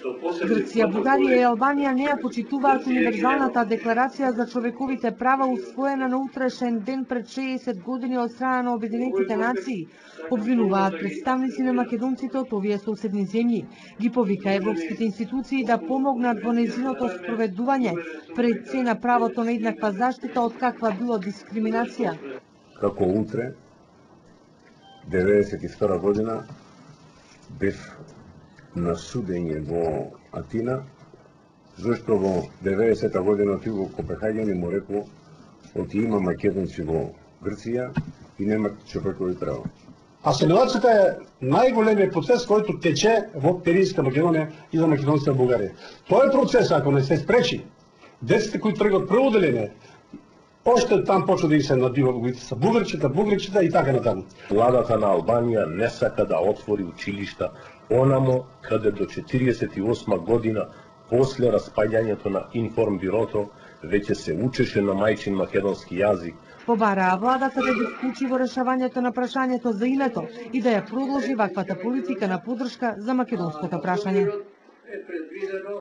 Грција, Бугарија и Албанија не ја почитуваат универзалната декларација за човековите права усвоена на утрешен ден пред 60 години од страна на Обединетите нации. Обвинуваат представници на македонците од овие соседни земји. Ги повика европските институции да помогнат во нејзиното спроведување, пред се на правото на еднаква заштита од каква било дискриминација. Како утре, 92 година, бев на судење во Атина, зашто во 90-та година отиду во Копенхаген и му рекол, оти има македонци во Грција и нема човекови права. Асимилацијата е најголемиот процес кој тече во Перијска Македонија и за македонците во Бугарија. Тој процес, ако не се спречи, деците кои тргат прво одделение, още там почва да се надива со бугарчета и така натаму. Владата на Албанија не сака да отвори училишта онамо каде до 48 година после распаѓањето на информбирото веќе се учеше на мајчин македонски јазик. Побараа владата да ги вклучи во решавањето на прашањето за името и да ја продолжи ваквата политика на поддршка за македонското прашање.